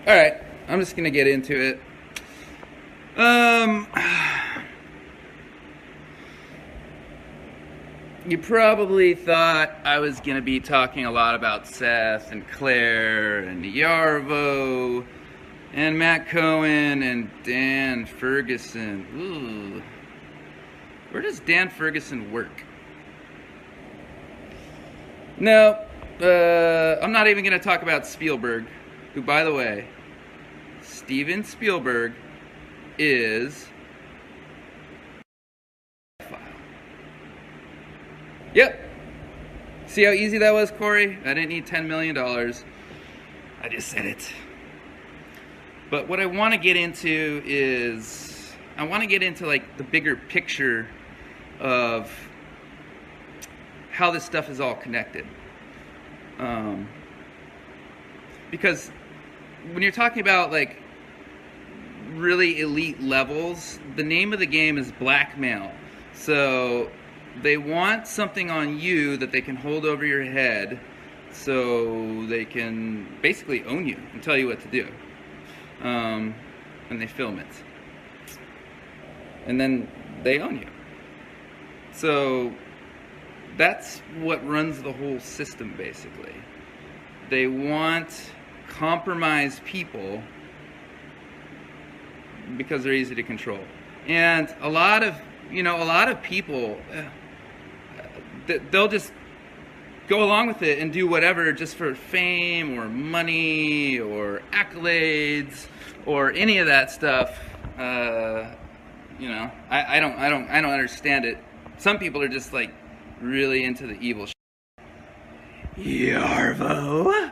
Alright, I'm just gonna get into it. You probably thought I was gonna be talking a lot about Seth and Claire and Yarvo and Matt Cohen and Dan Ferguson. Ooh. Where does Dan Ferguson work? No, I'm not even gonna talk about Spielberg, who, by the way, Steven Spielberg is... Yep. See how easy that was, Corey? I didn't need $10 million. I just said it. But what I want to get into is, I want to get into like the bigger picture of how this stuff is all connected. Because when you're talking about like really elite levels, the name of the game is blackmail. So they want something on you that they can hold over your head so they can basically own you and tell you what to do. And they film it. And then they own you. So that's what runs the whole system, basically. They want compromised people because they're easy to control. And a lot of people, they'll just go along with it and do whatever just for fame or money or accolades or any of that stuff. I don't understand it. Some people are just like really into the evil shit. Yarvo.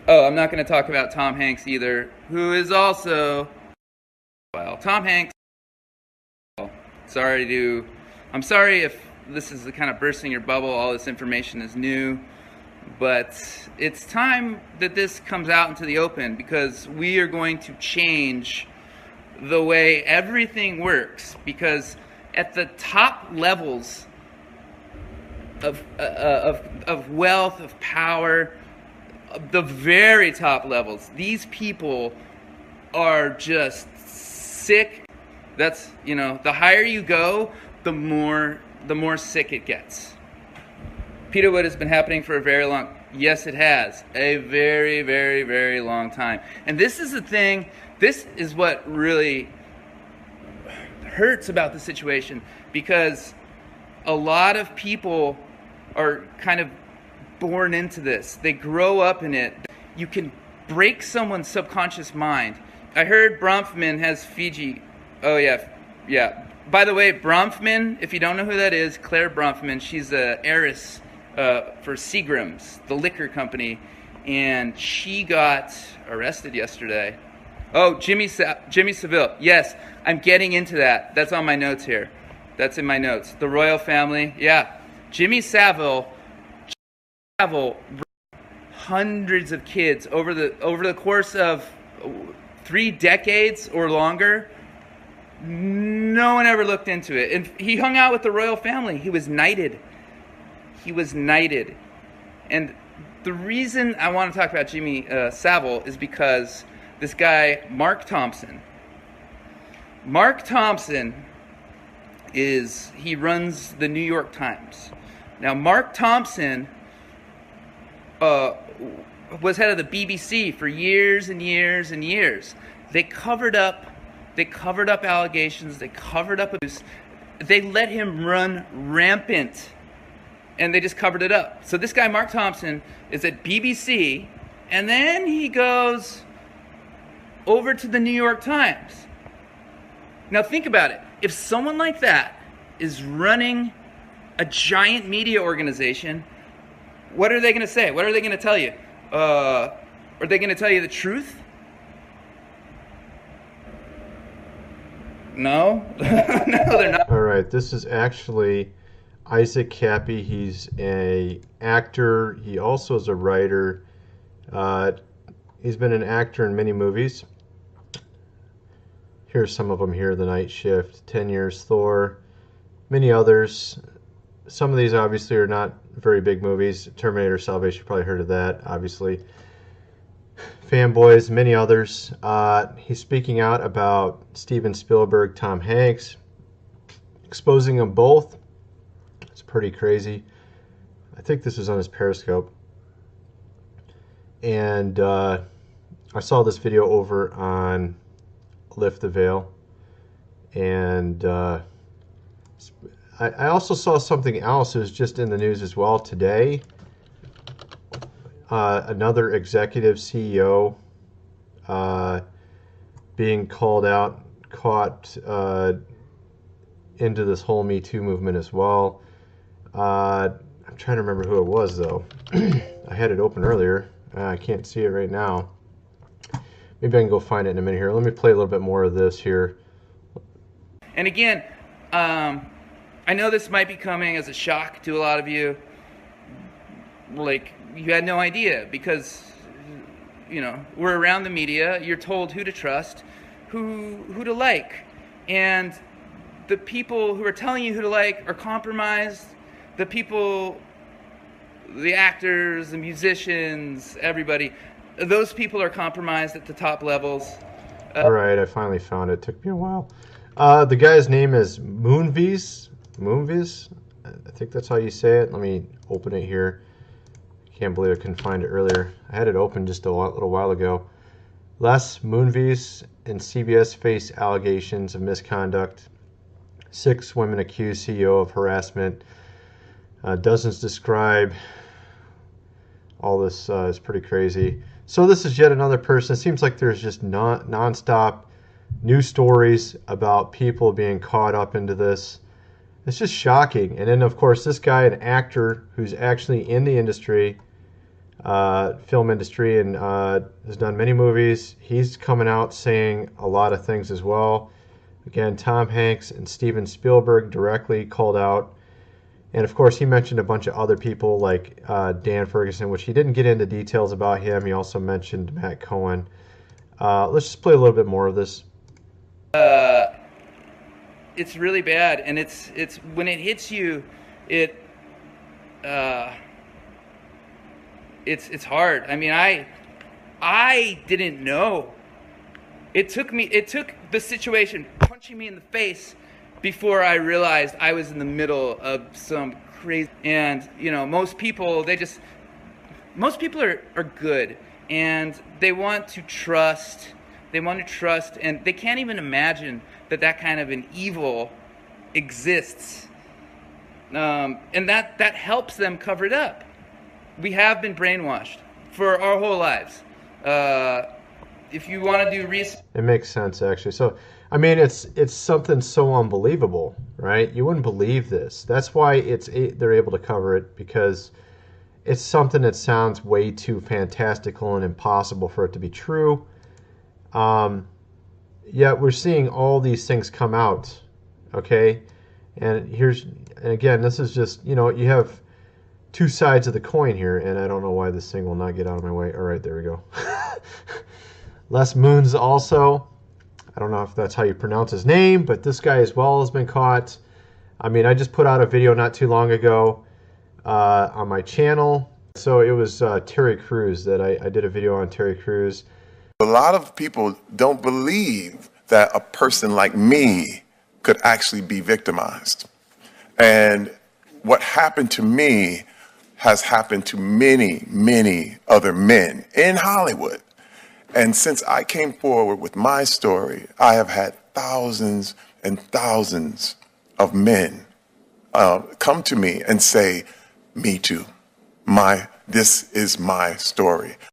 I'm not going to talk about Tom Hanks either, who is also, well, Tom Hanks. I'm sorry if this is the kind of bursting your bubble, all this information is new, but it's time that this comes out into the open because we are going to change the way everything works, because at the top levels of wealth, of power, the very top levels, these people are just sick. That's, the higher you go, the more sick it gets. Peterwood has been happening for a very long, yes it has, a very, very, very long time. And this is the thing, this is what really hurts about the situation, because a lot of people are kind of born into this. They grow up in it. You can break someone's subconscious mind. I heard Bronfman has Fiji. Oh yeah. By the way, Bronfman, if you don't know who that is, Claire Bronfman, she's an heiress for Seagram's, the liquor company, and she got arrested yesterday. Oh, Jimmy Savile. Yes, I'm getting into that. That's on my notes here. That's in my notes. The royal family. Yeah, Jimmy Savile hundreds of kids over the course of 3 decades or longer. No one ever looked into it. And he hung out with the royal family. He was knighted. And the reason I want to talk about Jimmy Savile is because this guy, Mark Thompson, he runs the New York Times. Now, Mark Thompson was head of the BBC for years and years and years. They covered up allegations. They covered up abuse. They let him run rampant, and they just covered it up. So this guy, Mark Thompson, is at BBC, and then he goes over to the New York Times. Now think about it. If someone like that is running a giant media organization, what are they going to say? What are they going to tell you? Are they going to tell you the truth? No? No, they're not. All right, this is actually Isaac Cappy. He's an actor. He also is a writer. He's been an actor in many movies. Here's some of them here: The Night Shift, 10 Years, Thor, many others. some of these obviously are not very big movies. Terminator Salvation, you probably heard of that, obviously. Fanboys, many others. He's speaking out about Steven Spielberg, Tom Hanks, exposing them both. It's pretty crazy. I think this was on his Periscope. And I saw this video over on Lift the Veil. And I also saw something else that was just in the news as well today. Another executive CEO being caught into this whole Me Too movement as well. I'm trying to remember who it was, though. I had it open earlier. I can't see it right now. Maybe I can go find it in a minute here. Let me play a little bit more of this here. And again, I know this might be coming as a shock to a lot of you. Like, you had no idea because, you know, we're around the media. You're told who to trust, who to like. And the people who are telling you who to like are compromised. The people, the actors, the musicians, everybody, those people are compromised at the top levels. All right, I finally found it. Took me a while. The guy's name is Moonves. Moonves? I think that's how you say it. Let me open it here. Can't believe I couldn't find it earlier. I had it open just a little while ago. Les Moonves and CBS face allegations of misconduct. 6 women accuse CEO of harassment. Dozens describe. All this is pretty crazy. So this is yet another person. It seems like there's just non-stop news stories about people being caught up into this. It's just shocking. And then, of course, this guy, an actor who's actually in the industry, film industry, and has done many movies, he's coming out saying a lot of things as well. Again, Tom Hanks and Steven Spielberg directly called out. And, of course, he mentioned a bunch of other people like Dan Ferguson, which he didn't get into details about him. He also mentioned Matt Cohen. Let's just play a little bit more of this. It's really bad, and it's when it hits you, it's hard. I mean, I didn't know. It took the situation punching me in the face before I realized I was in the middle of some crazy. And you know, most people are good, and they want to trust. They want to trust, and they can't even imagine that kind of an evil exists. And that helps them cover it up. We have been brainwashed for our whole lives. If you want to do research, it makes sense, actually. So, I mean, it's something so unbelievable, right? You wouldn't believe this. That's why they're able to cover it, because it's something that sounds way too fantastical and impossible for it to be true. Yet we're seeing all these things come out, okay? And again, this is just, you know, you have two sides of the coin here, and I don't know why this thing will not get out of my way. All right, there we go. Les Moons also, I don't know if that's how you pronounce his name, but this guy as well has been caught. I mean, I just put out a video not too long ago on my channel. So it was Terry Crews that I did a video on Terry Crews. A lot of people don't believe that a person like me could actually be victimized. And what happened to me has happened to many, many other men in Hollywood. And since I came forward with my story, I have had thousands and thousands of men come to me and say, "Me too. This is my story."